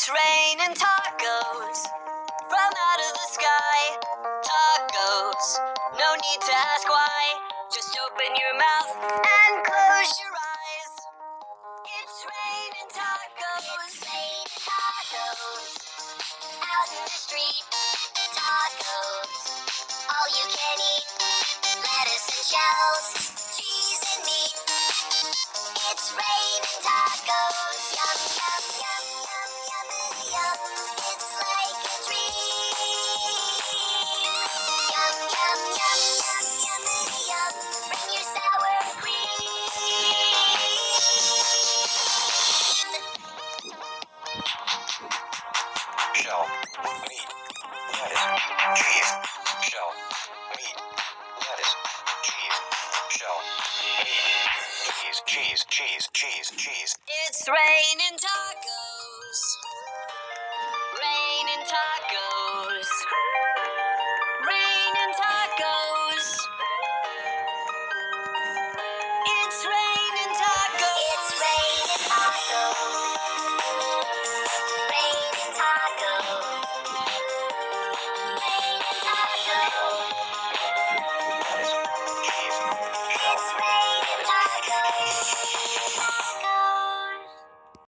It's raining tacos from out of the sky. Tacos, no need to ask why. Just open your mouth and close your eyes. It's raining tacos. It's raining tacos. Out in the street, tacos. All you can eat. Lettuce and shells, cheese and meat. It's raining tacos. Yum, yum, yum, yum, yummity yum. It's like a dream. Yum, yum, yum, yum, yummity yum. Bring your sour cream. Shell, meat, lettuce, cheese. Shell, meat, lettuce, cheese. Shell, meat, cheese. It's raining tacos. Raining tacos.